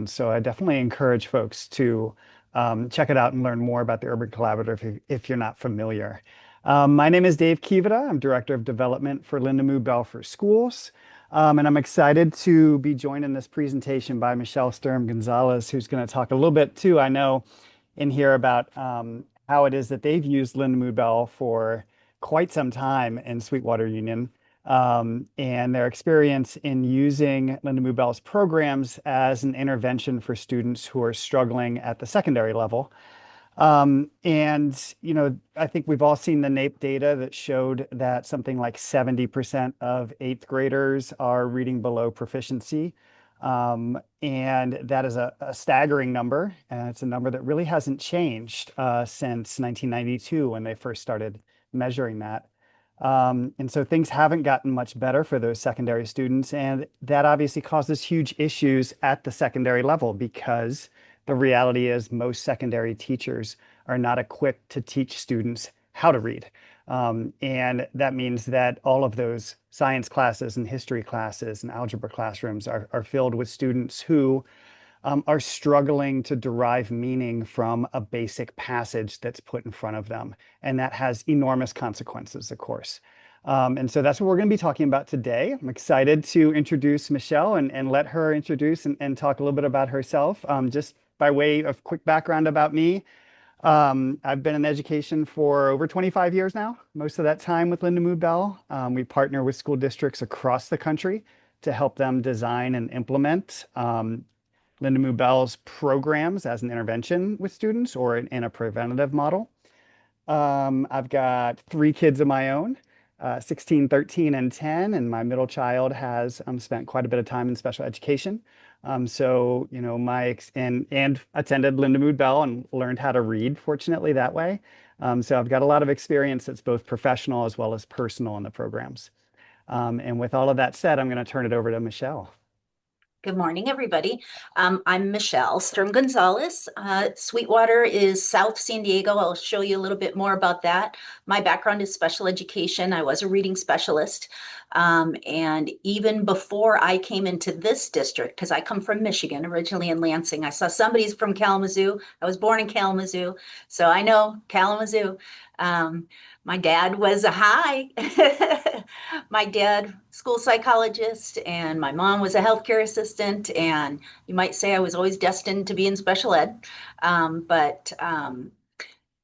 programs. So I definitely encourage folks to check it out and learn more about the Urban Collaborative if you're not familiar. My name is Dave Kivita. I'm Director of Development for Lindamood-Bell for Schools. And I'm excited to be joined in this presentation by Michelle Sturm-Gonzalez, who's going to talk a little bit too, I know, in here about how it is that they've used Lindamood-Bell for quite some time in Sweetwater Union, and their experience in using Lindamood-Bell's programs as an intervention for students who are struggling at the secondary level. I think we've all seen the NAEP data that showed that something like 70% of eighth graders are reading below proficiency. And that is a staggering number. And it's a number that really hasn't changed since 1992 when they first started measuring that. And so things haven't gotten much better for those secondary students. And that obviously causes huge issues at the secondary level because the reality is most secondary teachers are not equipped to teach students how to read. And that means that all of those science classes and history classes and algebra classrooms are filled with students who are struggling to derive meaning from a basic passage that's put in front of them. And that has enormous consequences, of course. And so that's what we're going to be talking about today. I'm excited to introduce Michelle and let her introduce and talk a little bit about herself. Just by way of quick background about me, I've been in education for over 25 years now, most of that time with Lindamood-Bell. We partner with school districts across the country to help them design and implement Lindamood-Bell's programs as an intervention with students or in a preventative model. I've got three kids of my own, 16, 13, and 10, and my middle child has spent quite a bit of time in special education. And attended Lindamood-Bell and learned how to read, fortunately, that way. So I've got a lot of experience that's both professional as well as personal in the programs. And with all of that said, I'm going to turn it over to Michelle. Good morning, everybody. I'm Michelle Sturm-Gonzalez. Sweetwater is South San Diego. I'll show you a little bit more about that. My background is special education. I was a reading specialist. And even before I came into this district, because I come from Michigan, originally in Lansing, I saw somebody's from Kalamazoo. I was born in Kalamazoo, so I know Kalamazoo. My dad was my dad, school psychologist, and my mom was a healthcare assistant. And you might say I was always destined to be in special ed.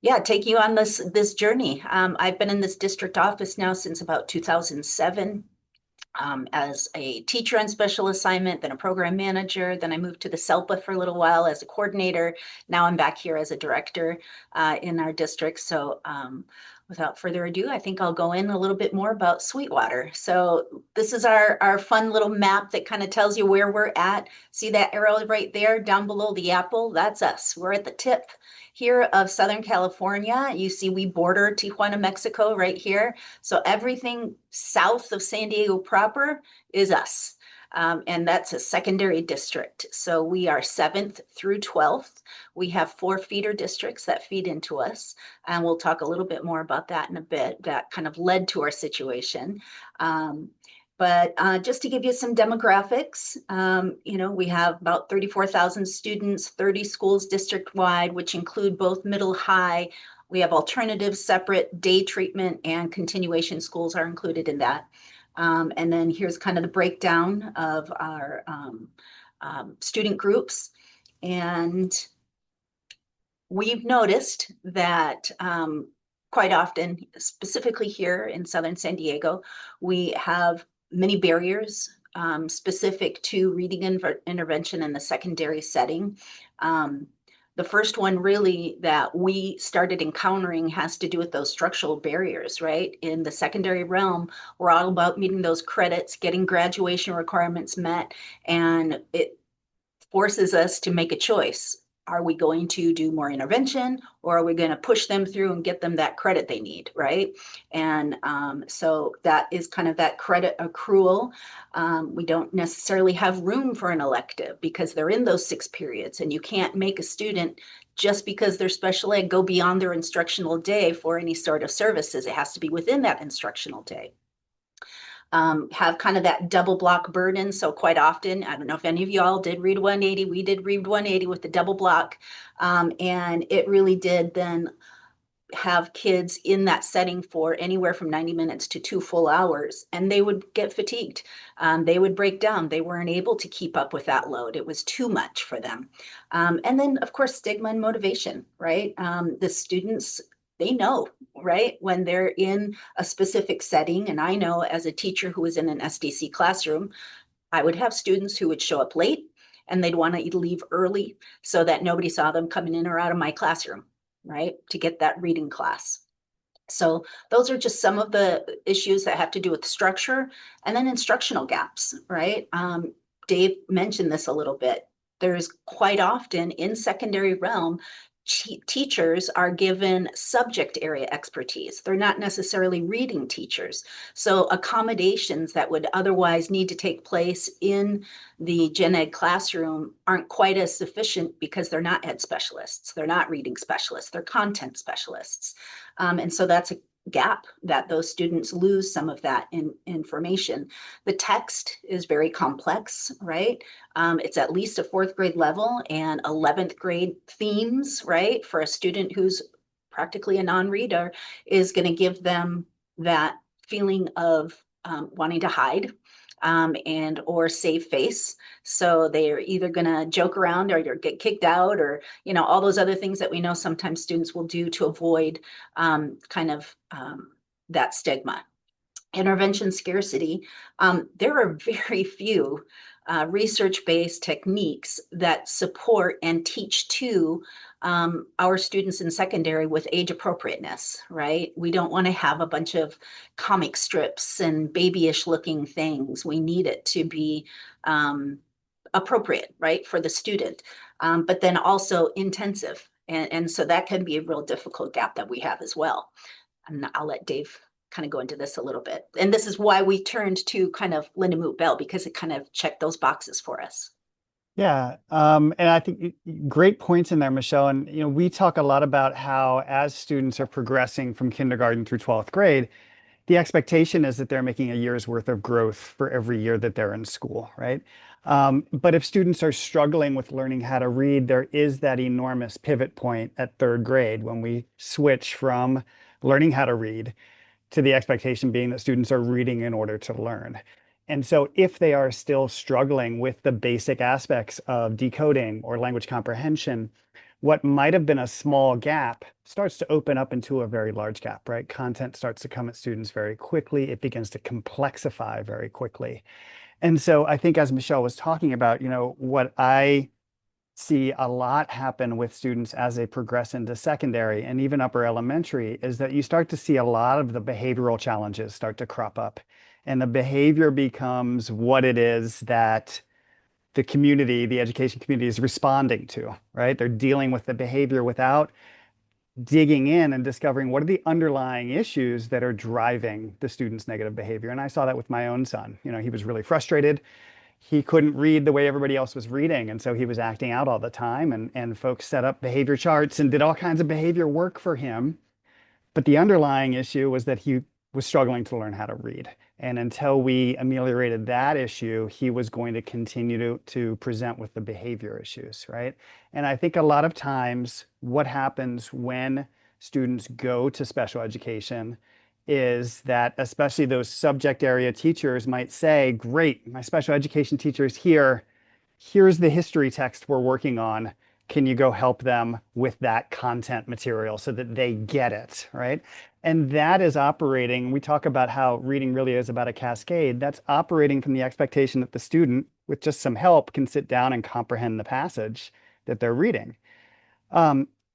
Yeah, take you on this journey. I've been in this district office now since about 2007. As a teacher on special assignment, then a program manager. Then I moved to the SELPA for a little while as a coordinator. Now I'm back here as a director in our district. So without further ado, I think I'll go in a little bit more about Sweetwater. So this is our fun little map that kind of tells you where we're at. See that arrow right there down below the apple? That's us. We're at the tip here of Southern California. You see we border Tijuana, Mexico right here. So everything south of San Diego proper is us. And that's a secondary district. So we are 7th through 12th. We have 4 feeder districts that feed into us. And we'll talk a little bit more about that in a bit. That kind of led to our situation. But just to give you some demographics, we have about 34,000 students, 30 schools district-wide, which include both middle, high. We have alternative, separate, day treatment, and continuation schools are included in that. And then here's kind of the breakdown of our student groups. And we've noticed that quite often, specifically here in Southern San Diego, we have many barriers specific to reading intervention in the secondary setting. The first one really that we started encountering has to do with those structural barriers, right? In the secondary realm, we're all about meeting those credits, getting graduation requirements met, and it forces us to make a choice. Are we going to do more intervention, or are we going to push them through and get them that credit they need, right? And so that is kind of that credit accrual. We don't necessarily have room for an elective because they're in those 6 periods, and you can't make a student just because they're special ed go beyond their instructional day for any sort of services. It has to be within that instructional day. have kind of that double block burden. So quite often, I don't know if any of you all did read 180. We did read 180 with the double block. And it really did then have kids in that setting for anywhere from 90 minutes to 2 full hours, and they would get fatigued. They would break down. They weren't able to keep up with that load. It was too much for them. And then, of course, stigma and motivation, right? The students, they know, right, when they're in a specific setting. And I know as a teacher who was in an SDC classroom, I would have students who would show up late and they'd want to leave early so that nobody saw them coming in or out of my classroom, right, to get that reading class. So those are just some of the issues that have to do with structure and then instructional gaps, right? Dave mentioned this a little bit. There's quite often in secondary realm, teachers are given subject area expertise. They're not necessarily reading teachers. So accommodations that would otherwise need to take place in the gen ed classroom aren't quite as sufficient because they're not ed specialists. They're not reading specialists. They're content specialists. And so that's a gap that those students lose some of that information. The text is very complex, right? It's at least a fourth grade level and 11th grade themes, right? For a student who's practically a non-reader is going to give them that feeling of wanting to hide and or save face. So they're either going to joke around or get kicked out or, all those other things that we know sometimes students will do to avoid that stigma. Intervention scarcity. There are very few research-based techniques that support and teach to our students in secondary with age appropriateness, right? We don't want to have a bunch of comic strips and babyish looking things. We need it to be appropriate, right, for the student, but then also intensive. And so that can be a real difficult gap that we have as well. And I'll let Dave kind of go into this a little bit. And this is why we turned to kind of Lindamood-Bell, because it kind of checked those boxes for us. Yeah, and I think great points in there, Michelle. And we talk a lot about how as students are progressing from kindergarten through 12th grade, the expectation is that they're making a year's worth of growth for every year that they're in school, right? But if students are struggling with learning how to read, there is that enormous pivot point at third grade when we switch from learning how to read to the expectation being that students are reading in order to learn. And so if they are still struggling with the basic aspects of decoding or language comprehension, what might have been a small gap starts to open up into a very large gap, right? Content starts to come at students very quickly. It begins to complexify very quickly. And so I think as Michelle was talking about, what I see a lot happen with students as they progress into secondary and even upper elementary is that you start to see a lot of the behavioral challenges start to crop up. And the behavior becomes what it is that the community, the education community is responding to, right? They're dealing with the behavior without digging in and discovering what are the underlying issues that are driving the student's negative behavior. And I saw that with my own son. He was really frustrated. He couldn't read the way everybody else was reading. And so he was acting out all the time. And folks set up behavior charts and did all kinds of behavior work for him. But the underlying issue was that he was struggling to learn how to read. And until we ameliorated that issue, he was going to continue to present with the behavior issues, right? And I think a lot of times what happens when students go to special education is that especially those subject area teachers might say, great, my special education teacher is here. Here's the history text we're working on. Can you go help them with that content material so that they get it, right? And that is operating. We talk about how reading really is about a cascade. That's operating from the expectation that the student, with just some help, can sit down and comprehend the passage that they're reading.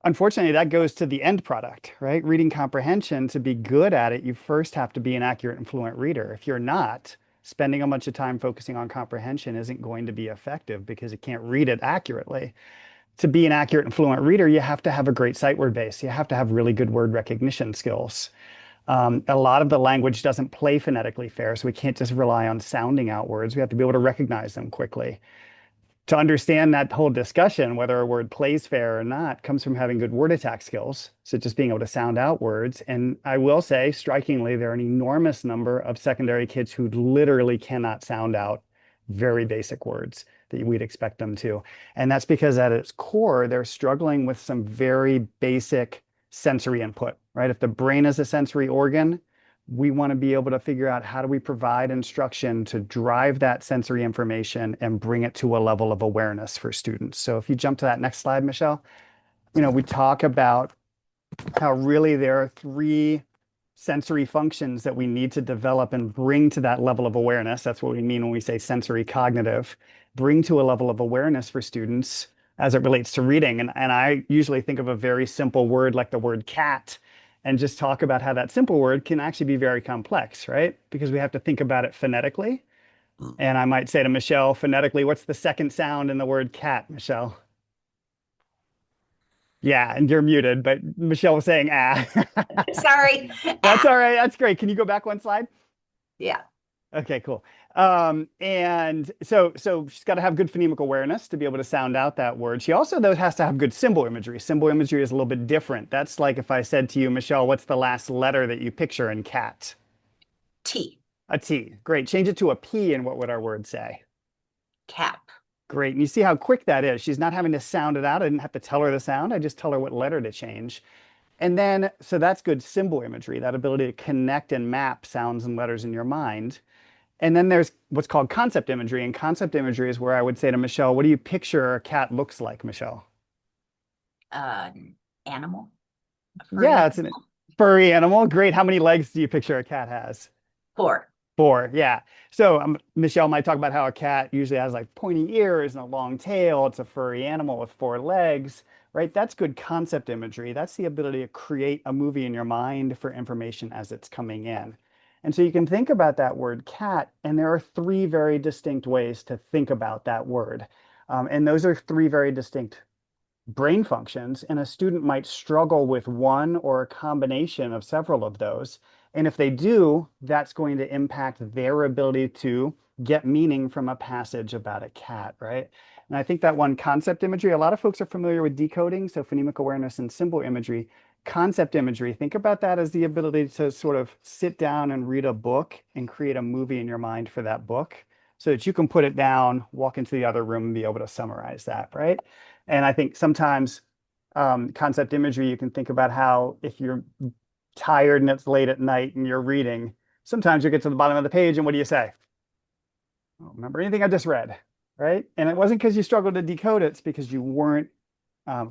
Unfortunately, that goes to the end product, right? Reading comprehension, to be good at it, you first have to be an accurate and fluent reader. If you're not, spending a bunch of time focusing on comprehension isn't going to be effective because it can't read it accurately. To be an accurate and fluent reader, you have to have a great sight word base. You have to have really good word recognition skills. A lot of the language doesn't play phonetically fair, so we can't just rely on sounding out words. We have to be able to recognize them quickly. to understand that whole discussion, whether a word plays fair or not, comes from having good word attack skills. So just being able to sound out words. And I will say, strikingly, there are an enormous number of secondary kids who literally cannot sound out very basic words that we'd expect them to. And that's because at its core, they're struggling with some very basic sensory input, right? If the brain is a sensory organ, we want to be able to figure out how do we provide instruction to drive that sensory information and bring it to a level of awareness for students. So if you jump to that next slide, Michelle, we talk about how really there are three sensory functions that we need to develop and bring to that level of awareness. That's what we mean when we say sensory cognitive, bring to a level of awareness for students as it relates to reading. And I usually think of a very simple word like the word cat and just talk about how that simple word can actually be very complex, right? Because we have to think about it phonetically. And I might say to Michelle, phonetically, what's the second sound in the word cat, Michelle? Yeah, and you're muted, but Michelle was saying ah. Sorry. That's Ah, all right. That's great. Can you go back one slide? yeah. Okay, cool. And so she's got to have good phonemic awareness to be able to sound out that word. She also, though, has to have good symbol imagery. Symbol imagery is a little bit different. That's like if I said to you, Michelle, what's the last letter that you picture in cat? T. A T. Great. Change it to a P, and what would our word say? Cap. Great. And you see how quick that is. She's not having to sound it out. I didn't have to tell her the sound. I just tell her what letter to change. And then, so that's good symbol imagery, that ability to connect and map sounds and letters in your mind. And then there's what's called concept imagery. And concept imagery is where I would say to Michelle, what do you picture a cat looks like, Michelle? Uh, Animal. A furry Yeah, it's a animal. furry animal. Great. How many legs do you picture a cat has? 4. Four, yeah. So Michelle might talk about how a cat usually has like pointy ears and a long tail. It's a furry animal with four legs, right? That's good concept imagery. That's the ability to create a movie in your mind for information as it's coming in. And so you can think about that word cat, and there are three very distinct ways to think about that word. And those are three very distinct brain functions, and a student might struggle with one or a combination of several of those. And if they do, that's going to impact their ability to get meaning from a passage about a cat, right? And I think that one concept imagery, a lot of folks are familiar with decoding, so phonemic awareness and symbol imagery. Concept imagery, think about that as the ability to sort of sit down and read a book and create a movie in your mind for that book so that you can put it down, walk into the other room and be able to summarize that, right? And I think sometimes concept imagery, you can think about how if you're tired and it's late at night and you're reading, sometimes you get to the bottom of the page and what do you say? I don't remember anything I just read, right? And it wasn't because you struggled to decode it, it's because you weren't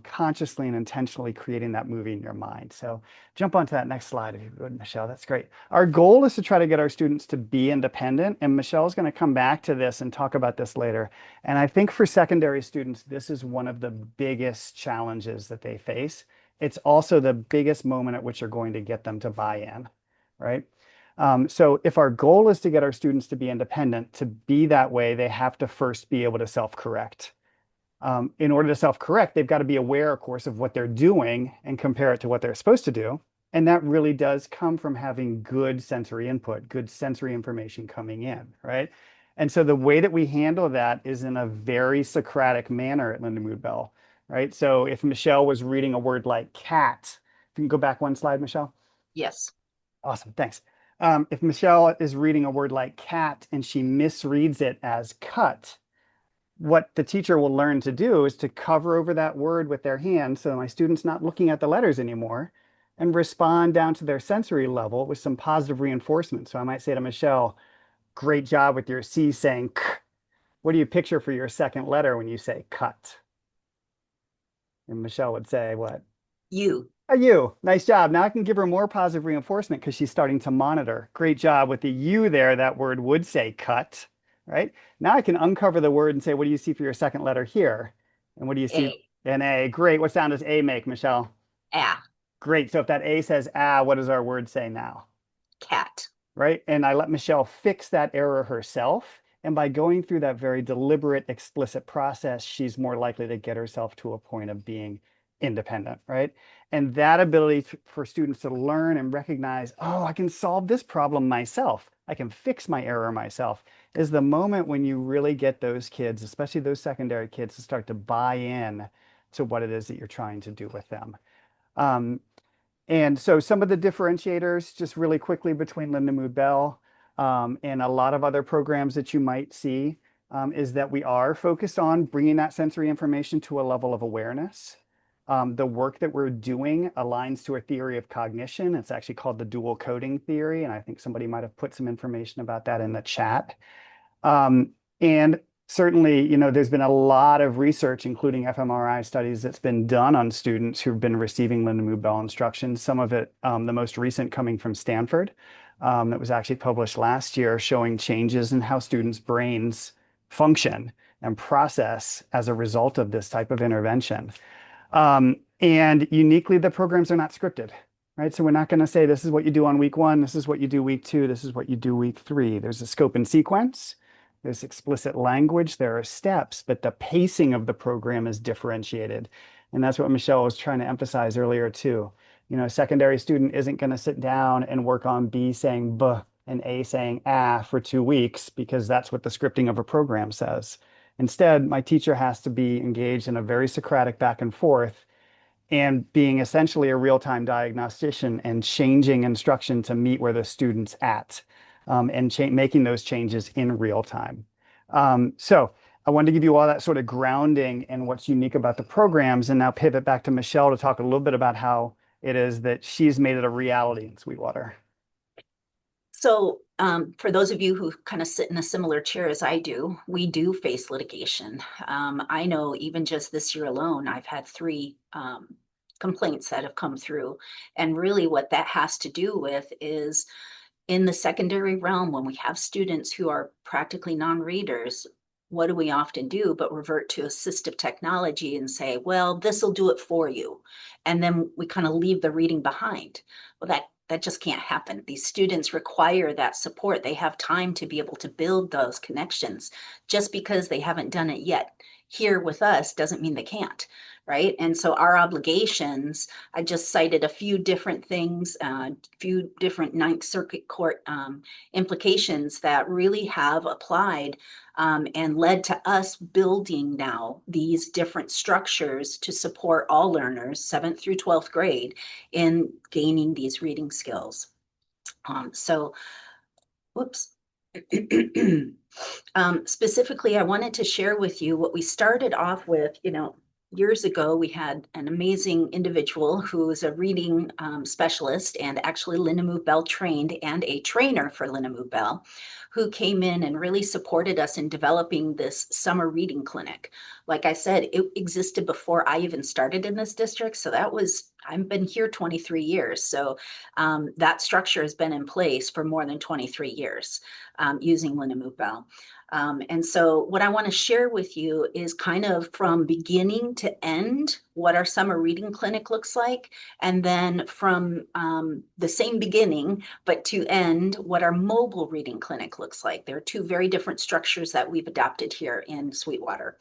consciously and intentionally creating that movie in your mind. So jump onto that next slide if you would, Michelle. That's great. Our goal is to try to get our students to be independent, and Michelle's going to come back to this and talk about this later. And I think for secondary students, this is one of the biggest challenges that they face. It's also the biggest moment at which you're going to get them to buy in, right? So if our goal is to get our students to be independent, to be that way, they have to first be able to self-correct. In order to self-correct, they've got to be aware, of course, of what they're doing and compare it to what they're supposed to do. And that really does come from having good sensory input, good sensory information coming in, right? And so the way that we handle that is in a very Socratic manner at Lindamood-Bell, right? So if Michelle was reading a word like cat, if you can go back one slide, Michelle. Yes. Awesome, thanks. If Michelle is reading a word like cat and she misreads it as cut, what the teacher will learn to do is to cover over that word with their hand so my student's not looking at the letters anymore and respond down to their sensory level with some positive reinforcement. So I might say to Michelle, great job with your C saying k. What do you picture for your second letter when you say cut? And Michelle would say, what? You. A U. Nice job. Now I can give her more positive reinforcement because she's starting to monitor. Great job with the U there. That word would say cut, right? Now I can uncover the word and say, what do you see for your second letter here? And what do you see? A. An A. Great. What sound does A make, Michelle? A. Great. So if that A says ah, what does our word say now? Cat. Right? And I let Michelle fix that error herself. And by going through that very deliberate, explicit process, she's more likely to get herself to a point of being independent, right? And that ability for students to learn and recognize, oh, I can solve this problem myself. I can fix my error myself is the moment when you really get those kids, especially those secondary kids, to start to buy in to what it is that you're trying to do with them. Um, and so some of the differentiators, just really quickly between Lindamood-Bell and a lot of other programs that you might see, is that we are focused on bringing that sensory information to a level of awareness. The work that we're doing aligns to a theory of cognition. It's actually called the dual coding theory, and I think somebody might have put some information about that in the chat. And certainly, there's been a lot of research, including fMRI studies, that's been done on students who've been receiving Lindamood-Bell instruction. Some of it, the most recent coming from Stanford, that was actually published last year, showing changes in how students' brains function and process as a result of this type of intervention. And uniquely, the programs are not scripted, right? So we're not going to say this is what you do on week 1, this is what you do week 2, this is what you do week 3. There's a scope and sequence. There's explicit language, there are steps, but the pacing of the program is differentiated. And that's what Michelle was trying to emphasize earlier too. A secondary student isn't going to sit down and work on B saying B and A saying ah for 2 weeks because that's what the scripting of a program says. Instead, my teacher has to be engaged in a very Socratic back and forth and being essentially a real-time diagnostician and changing instruction to meet where the student's at and making those changes in real time. So I wanted to give you all that sort of grounding and what's unique about the programs, and now pivot back to Michelle to talk a little bit about how it is that she's made it a reality in Sweetwater. So for those of you who kind of sit in a similar chair as I do, we do face litigation. I know even just this year alone, I've had 3 complaints that have come through. And really what that has to do with is in the secondary realm, when we have students who are practically non-readers, what do we often do but revert to assistive technology and say, well, this will do it for you. And then we kind of leave the reading behind. Well, that just can't happen. These students require that support. They have time to be able to build those connections. Just because they haven't done it yet here with us doesn't mean they can't, right? And so our obligations, I just cited a few different things, a few different Ninth Circuit Court implications that really have applied and led to us building now these different structures to support all learners, 7th through 12th grade, in gaining these reading skills. So, whoops. Specifically, I wanted to share with you what we started off with. Years ago, we had an amazing individual who is a reading specialist and actually Lindamood-Bell trained and a trainer for Lindamood-Bell, who came in and really supported us in developing this summer reading clinic. Like I said, it existed before I even started in this district. So I've been here 23 years. So that structure has been in place for more than 23 years using Lindamood-Bell. And so what I want to share with you is kind of from beginning to end what our summer reading clinic looks like, and then from the same beginning but to end what our mobile reading clinic looks like. There are 2 very different structures that we've adopted here in Sweetwater.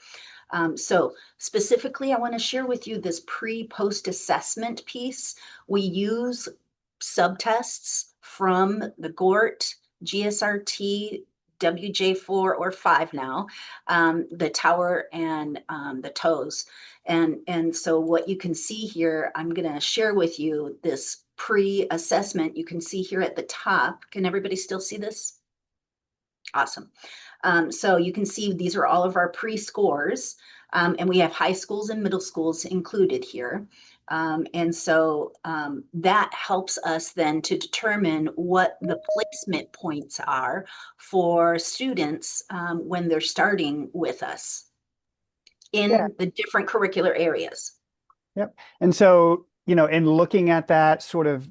So specifically, I want to share with you this pre-post assessment piece. We use subtests from the GORT, GSRT, WJ4 or 5 now, the tower and the toes. And so what you can see here, I'm going to share with you this pre-assessment. You can see here at the top. Can everybody still see this? Awesome. So you can see these are all of our pre-scores, and we have high schools and middle schools included here. And so that helps us then to determine what the placement points are for students when they're starting with us Yeah. in the different curricular areas. Yep. And so, in looking at that sort of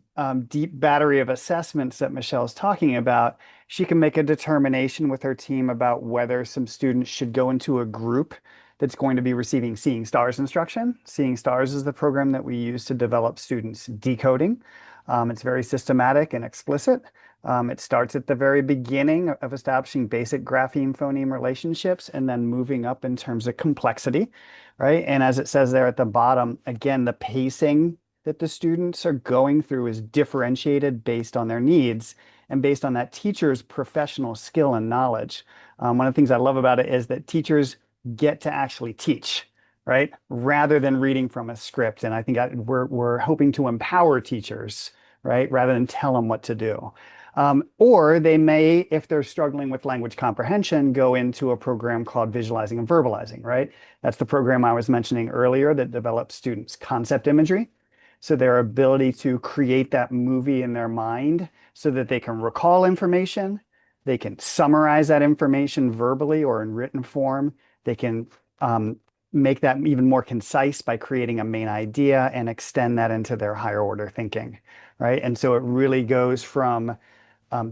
deep battery of assessments that Michelle's talking about, she can make a determination with her team about whether some students should go into a group that's going to be receiving Seeing Stars instruction. Seeing Stars is the program that we use to develop students decoding. It's very systematic and explicit. It starts at the very beginning of establishing basic grapheme phoneme relationships and then moving up in terms of complexity, right? And as it says there at the bottom, again, the pacing that the students are going through is differentiated based on their needs and based on that teacher's professional skill and knowledge. One of the things I love about it is that teachers get to actually teach, right? Rather than reading from a script. And I think we're hoping to empower teachers, right? Rather than tell them what to do. Or they may, if they're struggling with language comprehension, go into a program called visualizing and verbalizing, right? That's the program I was mentioning earlier that develops students' concept imagery. So their ability to create that movie in their mind so that they can recall information, they can summarize that information verbally or in written form, they can make that even more concise by creating a main idea and extend that into their higher order thinking, right? And so it really goes from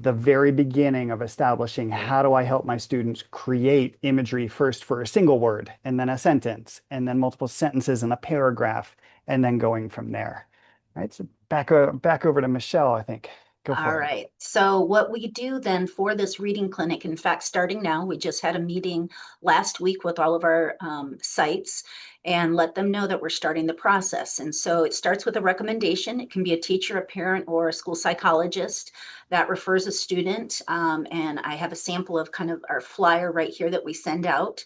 the very beginning of establishing how do I help my students create imagery first for a single word and then a sentence and then multiple sentences in a paragraph and then going from there. Right. So back over to Michelle, I think. Go All for it. right. So what we do then for this reading clinic, in fact, starting now, we just had a meeting last week with all of our sites and let them know that we're starting the process. And so it starts with a recommendation. It can be a teacher, a parent, or a school psychologist that refers a student. And I have a sample of kind of our flyer right here that we send out.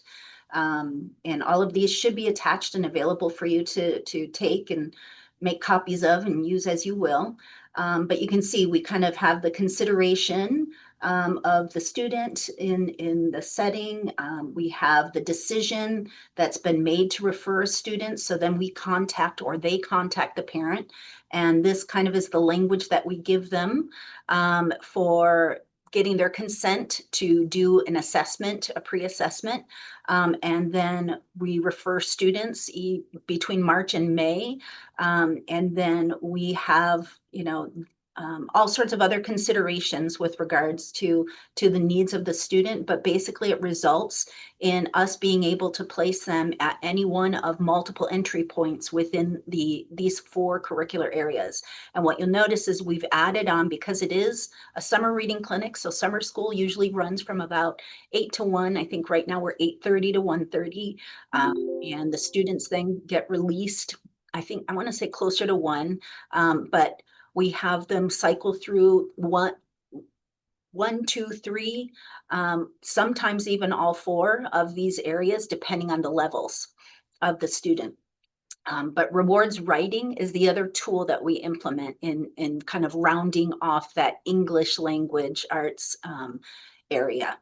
And all of these should be attached and available for you to take and make copies of and use as you will. But you can see we kind of have the consideration of the student in the setting. We have the decision that's been made to refer a student. So then we contact or they contact the parent. And this kind of is the language that we give them for getting their consent to do an assessment, a pre-assessment. And then we refer students between March and May. And then we have, all sorts of other considerations with regards to the needs of the student, but basically it results in us being able to place them at any one of multiple entry points within these four curricular areas. And what you'll notice is we've added on, because it is a summer reading clinic, so summer school usually runs from about 8 to 1. I think right now we're 8:30 to 1:30, and the students then get released. I think I want to say closer to 1, but we have them cycle through one, two, three, sometimes even all four of these areas, depending on the levels of the student. But rewards writing is the other tool that we implement in kind of rounding off that English language arts area.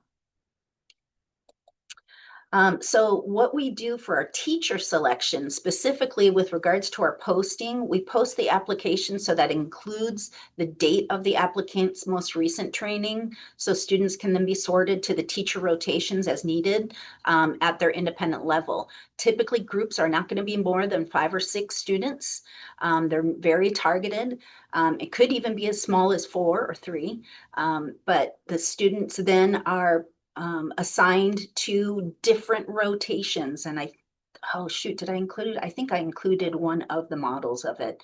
So what we do for our teacher selection, specifically with regards to our posting, we post the application so that includes the date of the applicant's most recent training. So students can then be sorted to the teacher rotations as needed at their independent level. Typically, groups are not going to be more than 5 or 6 students. They're very targeted. It could even be as small as 4 or 3, but the students then are assigned to different rotations. And oh shoot, did I include it? I think I included one of the models of it.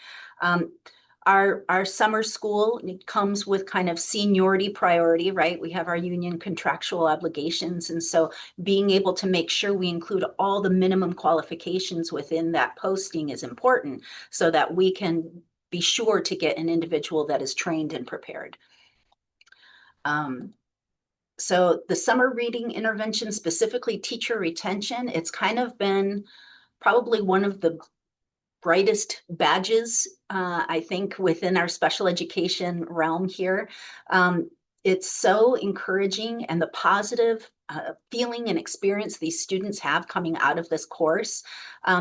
Our summer school, it comes with kind of seniority priority, right? We have our union contractual obligations. And so being able to make sure we include all the minimum qualifications within that posting is important so that we can be sure to get an individual that is trained and prepared. So the summer reading intervention, specifically teacher retention, it's kind of been probably one of the brightest badges, I think, within our special education realm here. It's so encouraging, and the positive feeling and experience these students have coming out of this course.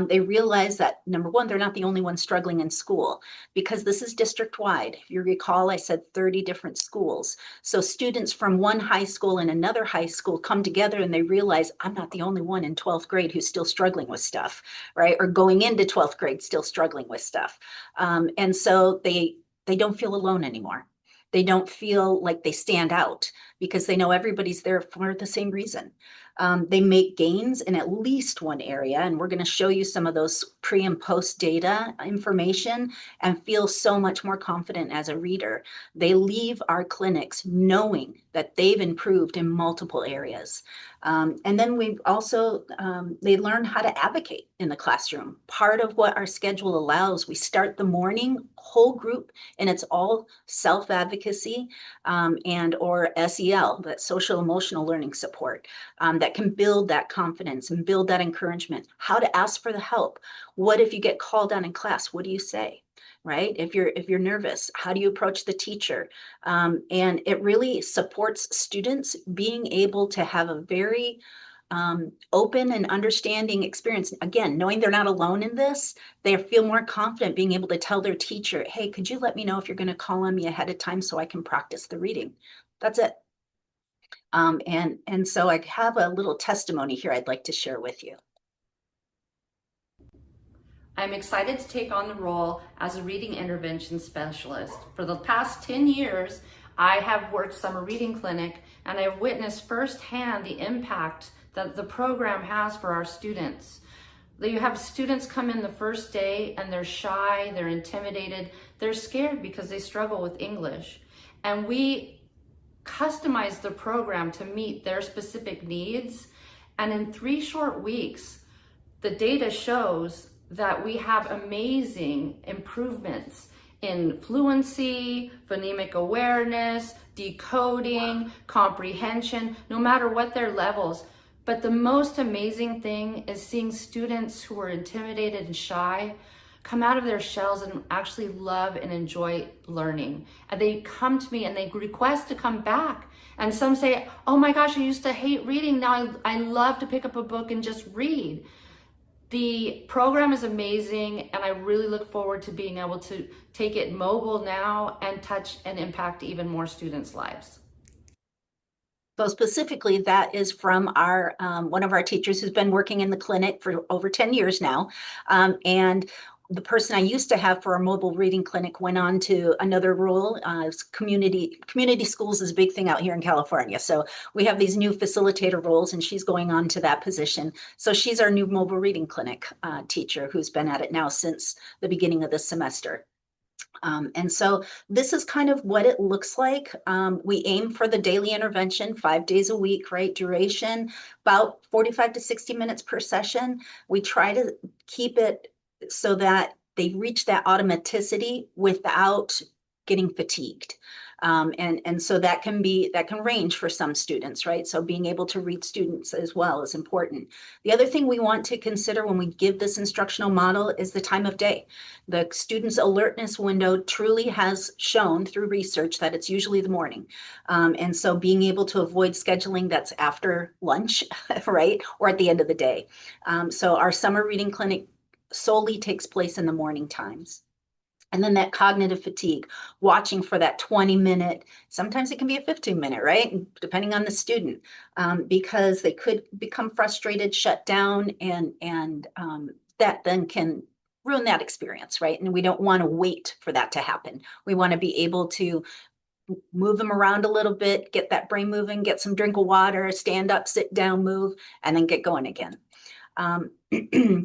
They realize that, number one, they're not the only ones struggling in school, because this is district-wide. If you recall, I said 30 different schools. So students from one high school and another high school come together and they realize, I'm not the only one in 12th grade who's still struggling with stuff, right? Or going into 12th grade still struggling with stuff. And so they don't feel alone anymore. They don't feel like they stand out because they know everybody's there for the same reason. They make gains in at least one area, and we're going to show you some of those pre and post data information, and feel so much more confident as a reader. They leave our clinics knowing that they've improved in multiple areas. And then we also, they learn how to advocate in the classroom. Part of what our schedule allows, we start the morning whole group, and it's all self-advocacy and or SEL, that social emotional learning support, that can build that confidence and build that encouragement. How to ask for the help. What if you get called on in class? What do you say? Right? If you're nervous, how do you approach the teacher? And it really supports students being able to have a very open and understanding experience. Again, knowing they're not alone in this, they feel more confident being able to tell their teacher, hey, could you let me know if you're going to call on me ahead of time so I can practice the reading? That's it. And so I have a little testimony here I'd like to share with you. I'm excited to take on the role as a reading intervention specialist. For the past 10 years, I have worked summer reading clinic, and I've witnessed firsthand the impact that the program has for our students. You have students come in the first day and they're shy, they're intimidated, they're scared because they struggle with English. And we customize the program to meet their specific needs. And in 3 short weeks, the data shows that we have amazing improvements in fluency, phonemic awareness, decoding, comprehension, no matter what their levels. But the most amazing thing is seeing students who are intimidated and shy come out of their shells and actually love and enjoy learning. And they come to me and they request to come back. And some say, oh my gosh, I used to hate reading. Now I love to pick up a book and just read. The program is amazing, and I really look forward to being able to take it mobile now and touch and impact even more students' lives. So specifically, that is from our one of our teachers who's been working in the clinic for over 10 years now. And the person I used to have for our mobile reading clinic went on to another role. Community schools is a big thing out here in California. So we have these new facilitator roles, and she's going on to that position. So she's our new mobile reading clinic teacher who's been at it now since the beginning of the semester. And so this is kind of what it looks like. We aim for the daily intervention, 5 days a week, right? Duration, about 45 to 60 minutes per session. We try to keep it so that they reach that automaticity without getting fatigued. And so that can range for some students, right? So being able to read students as well is important. The other thing we want to consider when we give this instructional model is the time of day. The student's alertness window truly has shown through research that it's usually the morning. And so being able to avoid scheduling that's after lunch, right? Or at the end of the day. So our summer reading clinic solely takes place in the morning times. And then that cognitive fatigue, watching for that 20-minute, sometimes it can be a 15-minute, right? Depending on the student, because they could become frustrated, shut down, and that then can ruin that experience, right? And we don't want to wait for that to happen. We want to be able to move them around a little bit, get that brain moving, get some drink of water, stand up, sit down, move, and then get going again.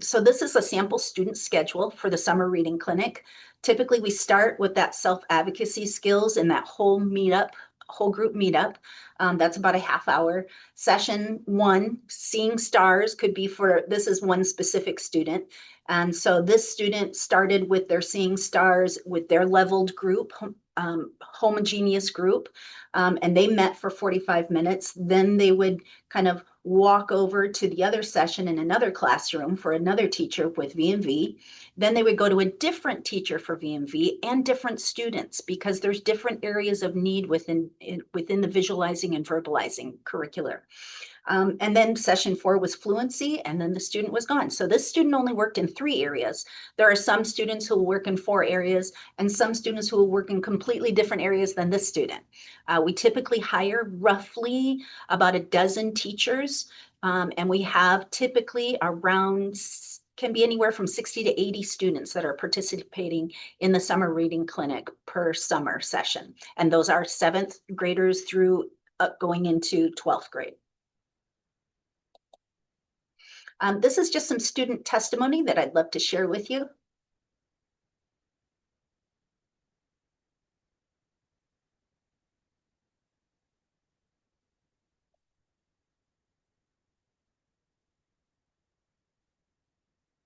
So this is a sample student schedule for the summer reading clinic. Typically, we start with that self-advocacy skills in that whole group meetup. That's about a half hour. Session 1, seeing stars, could be this is one specific student. And so this student started with their seeing stars with their leveled group, homogeneous group, and they met for 45 minutes. Then they would kind of walk over to the other session in another classroom for another teacher with V&V. Then they would go to a different teacher for V&V and different students, because there's different areas of need within the visualizing and verbalizing curricular. And then session 4 was fluency, and then the student was gone. So this student only worked in 3 areas. There are some students who will work in 4 areas, and some students who will work in completely different areas than this student. We typically hire roughly about a dozen teachers, and we have typically can be anywhere from 60 to 80 students that are participating in the summer reading clinic per summer session. And those are 7th graders through going into 12th grade. This is just some student testimony that I'd love to share with you.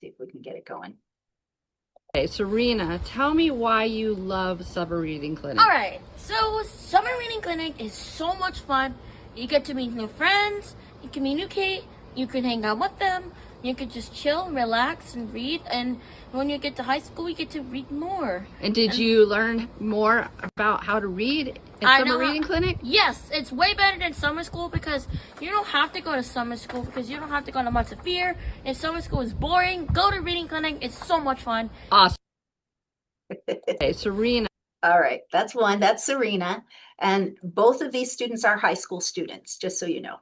See if we can get it going. Okay, Serena, tell me why you love Summer Reading Clinic. All right, so Summer Reading Clinic is so much fun. You get to meet new friends, you communicate, you can hang out with them, you can just chill, relax, and read. And when you get to high school, you get to read more. And did you learn more about how to read at Summer Reading Clinic? Yes, it's way better than summer school because you don't have to go to summer school because you don't have to go to months of fear. If summer school is boring, go to Reading Clinic. It's so much fun. Awesome. Okay, Serena. All right, that's one. That's Serena. And both of these students are high school students, just so you know.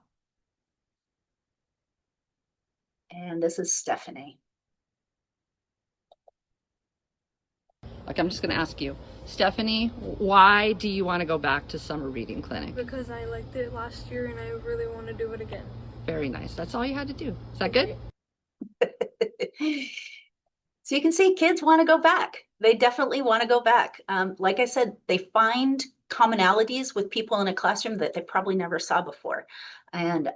And this is Stephanie. Okay, I'm just going to ask you, Stephanie, why do you want to go back to Summer Reading Clinic? Because I liked it last year and I really want to do it again. Very nice. That's all you had to do. Is that good? So you can see kids want to go back. They definitely want to go back. Like I said, they find commonalities with people in a classroom that they probably never saw before. And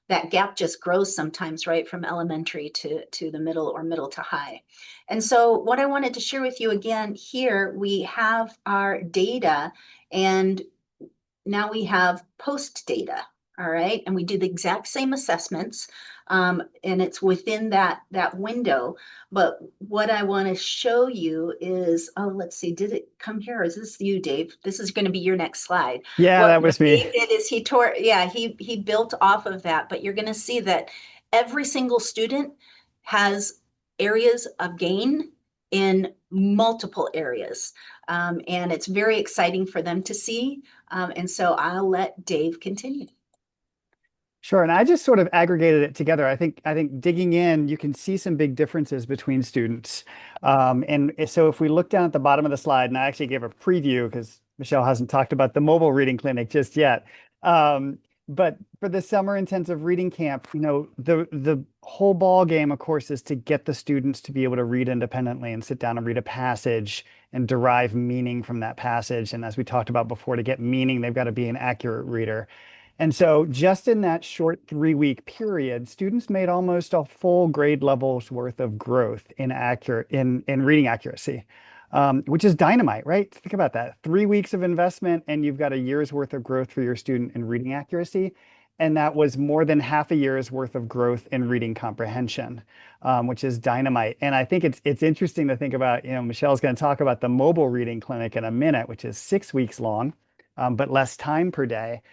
that gap just grows sometimes, right, from elementary to the middle or middle to high. And so what I wanted to share with you again here, we have our data, and now we have post data. All right, and we do the exact same assessments, and it's within that window. But what I want to show you is, oh, let's see, did it come here? Or is this you, Dave? This is going to be your next slide. Yeah, that was me. What Dave did is he built off of that. But you're going to see that every single student has areas of gain in multiple areas. And it's very exciting for them to see. And so I'll let Dave continue. Sure, and I just sort of aggregated it together. I think digging in, you can see some big differences between students. And so if we look down at the bottom of the slide, and I actually gave a preview because Michelle hasn't talked about the mobile reading clinic just yet. But for the summer intensive reading camp, you know, the whole ball game, of course, is to get the students to be able to read independently and sit down and read a passage and derive meaning from that passage. And as we talked about before, to get meaning, they've got to be an accurate reader. And so just in that short 3-week period, students made almost a full grade level's worth of growth in reading accuracy, which is dynamite, right? Think about that. 3 weeks of investment and you've got a year's worth of growth for your student in reading accuracy. And that was more than half a year's worth of growth in reading comprehension, which is dynamite. And I think it's interesting to think about, you know, Michelle's going to talk about the mobile reading clinic in a minute, which is 6 weeks long, but less time per day.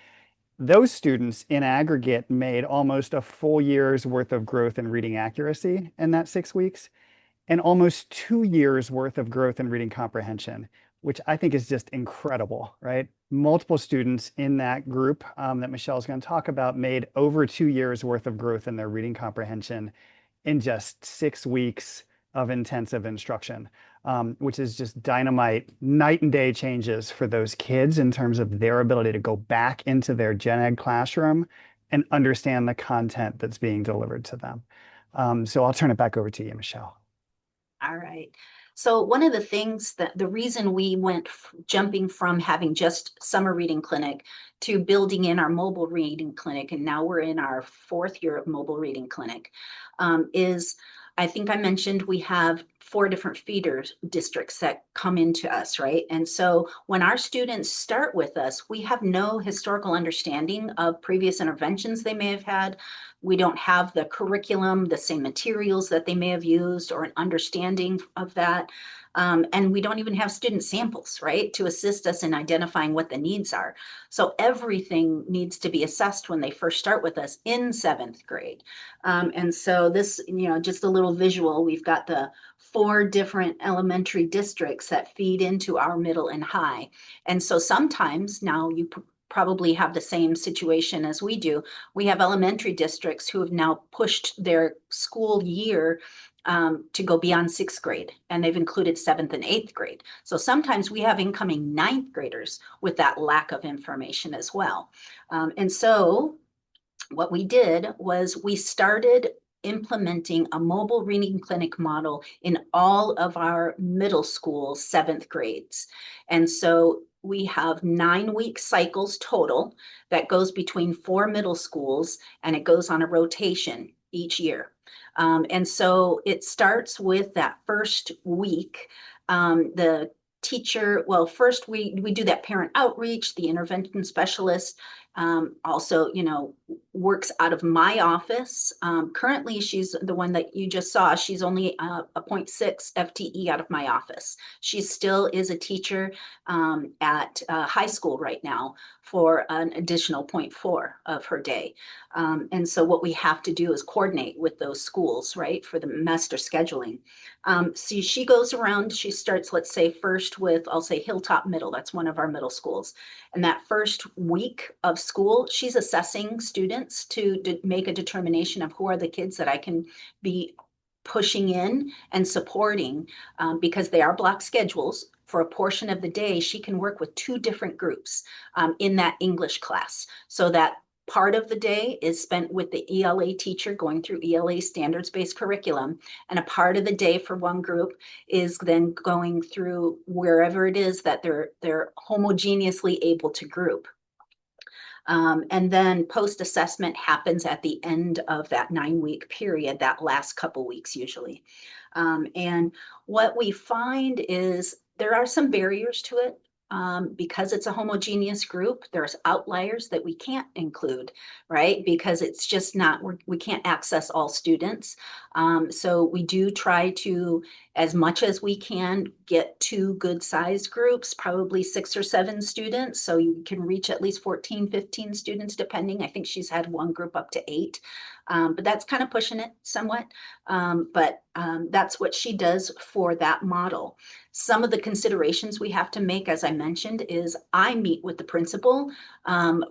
Those students in aggregate made almost a full year's worth of growth in reading accuracy in that 6 weeks, and almost 2 years worth of growth in reading comprehension, which I think is just incredible, right? Multiple students in that group that Michelle's going to talk about made over 2 years worth of growth in their reading comprehension in just 6 weeks of intensive instruction. Which is just dynamite, night and day changes for those kids in terms of their ability to go back into their gen ed classroom and understand the content that's being delivered to them. So I'll turn it back over to you, Michelle. All right. So one of the things that the reason we went jumping from having just summer reading clinic to building in our mobile reading clinic, and now we're in our 4th year of mobile reading clinic, is I think I mentioned we have 4 different feeder districts that come into us, right? And so when our students start with us, we have no historical understanding of previous interventions they may have had. We don't have the curriculum, the same materials that they may have used, or an understanding of that. And we don't even have student samples, right, to assist us in identifying what the needs are. So everything needs to be assessed when they first start with us in 7th grade. And so this, you know, just a little visual, we've got the 4 different elementary districts that feed into our middle and high. And so sometimes now you probably have the same situation as we do. We have elementary districts who have now pushed their school year to go beyond 6th grade, and they've included 7th and 8th grade. So sometimes we have incoming 9th graders with that lack of information as well. And so what we did was we started implementing a mobile reading clinic model in all of our middle school 7th grades. And so we have 9-week cycles total that goes between 4 middle schools, and it goes on a rotation each year. And so it starts with that first week. The teacher, well, first we do that parent outreach, the intervention specialist also, you know, works out of my office. Currently, she's the one that you just saw. She's only a 0.6 FTE out of my office. She still is a teacher at high school right now for an additional 0.4 of her day. And so what we have to do is coordinate with those schools, right, for the master scheduling. So she goes around, she starts, let's say, first with, I'll say Hilltop Middle. That's one of our middle schools. And that first week of school, she's assessing students to make a determination of who are the kids that I can be pushing in and supporting, because they are block schedules. For a portion of the day, she can work with 2 different groups in that English class. So that part of the day is spent with the ELA teacher going through ELA standards-based curriculum, and a part of the day for one group is then going through wherever it is that they're homogeneously able to group. And then post-assessment happens at the end of that 9-week period, that last couple weeks usually. And what we find is there are some barriers to it. Because it's a homogeneous group, there's outliers that we can't include, right? Because it's just not, we can't access all students. So we do try to, as much as we can, get 2 good sized groups, probably 6 or 7 students. So you can reach at least 14, 15 students, depending. I think she's had one group up to 8. But that's kind of pushing it somewhat. But that's what she does for that model. Some of the considerations we have to make, as I mentioned, is I meet with the principal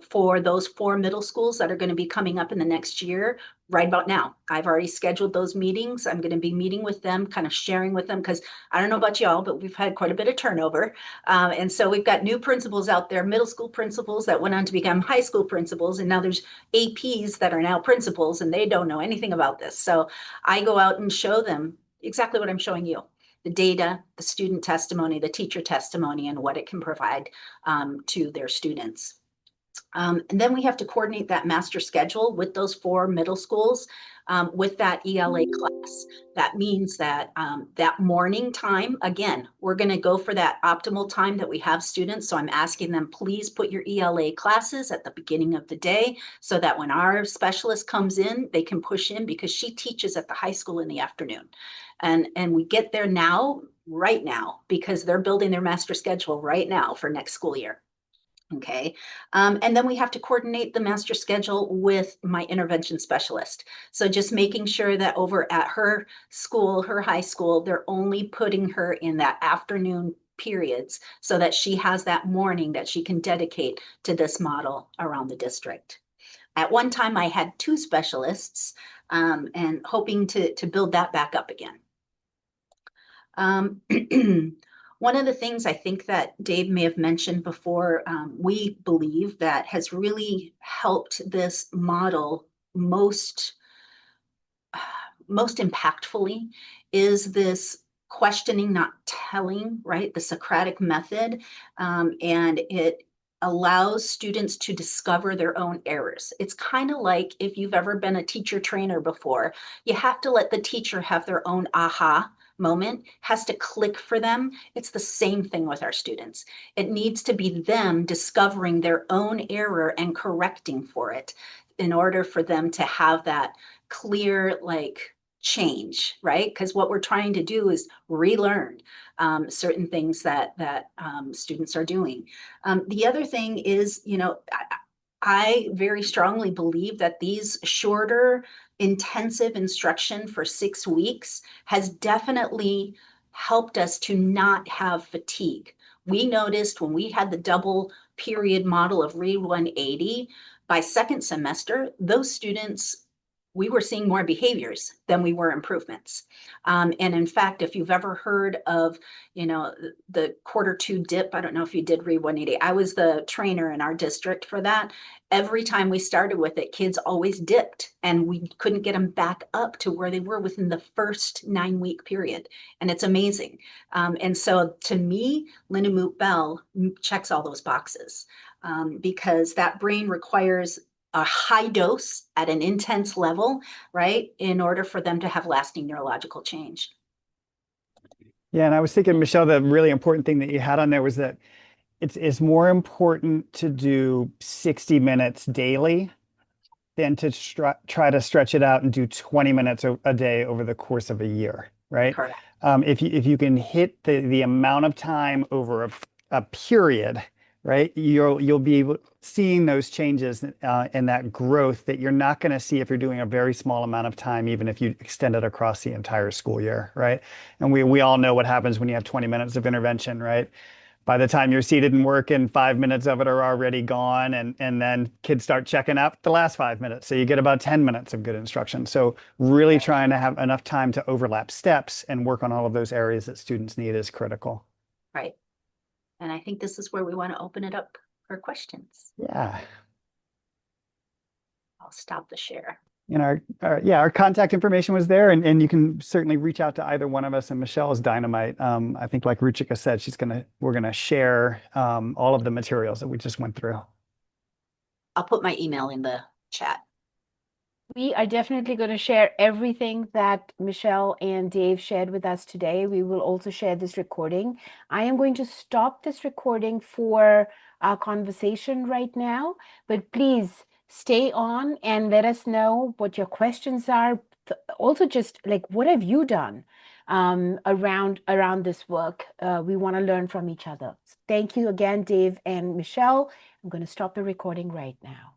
for those 4 middle schools that are going to be coming up in the next year. Right about now, I've already scheduled those meetings. I'm going to be meeting with them, kind of sharing with them, because I don't know about y'all, but we've had quite a bit of turnover. And so we've got new principals out there, middle school principals that went on to become high school principals. And now there's APs that are now principals and they don't know anything about this. So I go out and show them exactly what I'm showing you. The data, the student testimony, the teacher testimony, and what it can provide to their students. And then we have to coordinate that master schedule with those 4 middle schools with that ELA class. That means that that morning time, again, we're going to go for that optimal time that we have students. So I'm asking them, please put your ELA classes at the beginning of the day so that when our specialist comes in, they can push in, because she teaches at the high school in the afternoon. And we get there now, right now, because they're building their master schedule right now for next school year. Okay. And then we have to coordinate the master schedule with my intervention specialist. So just making sure that over at her school, her high school, they're only putting her in that afternoon periods so that she has that morning that she can dedicate to this model around the district. At one time, I had 2 specialists and hoping to build that back up again. One of the things I think that Dave may have mentioned before, we believe that has really helped this model most impactfully is this questioning, not telling, right? The Socratic method, and it allows students to discover their own errors. It's kind of like if you've ever been a teacher trainer before, you have to let the teacher have their own aha moment, has to click for them. It's the same thing with our students. It needs to be them discovering their own error and correcting for it in order for them to have that clear, like, change, right? Because what we're trying to do is relearn certain things that students are doing. The other thing is, you know, I very strongly believe that these shorter, intensive instruction for 6 weeks has definitely helped us to not have fatigue. We noticed when we had the double period model of Read 180, by second semester, those students we were seeing more behaviors than we were improvements. And in fact, if you've ever heard of, the Q2 dip, I don't know if you did read 180. I was the trainer in our district for that. Every time we started with it, kids always dipped, and we couldn't get them back up to where they were within the first 9-week period. And it's amazing. And so to me, Lindamood-Bell checks all those boxes, because that brain requires a high dose at an intense level, right, in order for them to have lasting neurological change. Yeah, and I was thinking, Michelle, the really important thing that you had on there was that it's more important to do 60 minutes daily than to try to stretch it out and do 20 minutes a day over the course of a year, right? Correct. If you can hit the amount of time over a period, right, you'll be seeing those changes and that growth that you're not going to see if you're doing a very small amount of time, even if you extend it across the entire school year, right? And we all know what happens when you have 20 minutes of intervention, right? By the time you're seated and working, 5 minutes of it are already gone, and then kids start checking out the last 5 minutes. So you get about 10 minutes of good instruction. So really trying to have enough time to overlap steps and work on all of those areas that students need is critical. Right. And I think this is where we want to open it up for questions. Yeah. I'll stop the share. And our contact information was there, and you can certainly reach out to either one of us. And Michelle is dynamite. I think, like Ruchika said, we're gonna share all of the materials that we just went through. I'll put my email in the chat. We are definitely going to share everything that Michelle and Dave shared with us today. We will also share this recording. I am going to stop this recording for our conversation right now, but please stay on and let us know what your questions are. Also, just like, what have you done around this work? We want to learn from each other. Thank you again, Dave and Michelle. I'm going to stop the recording right now.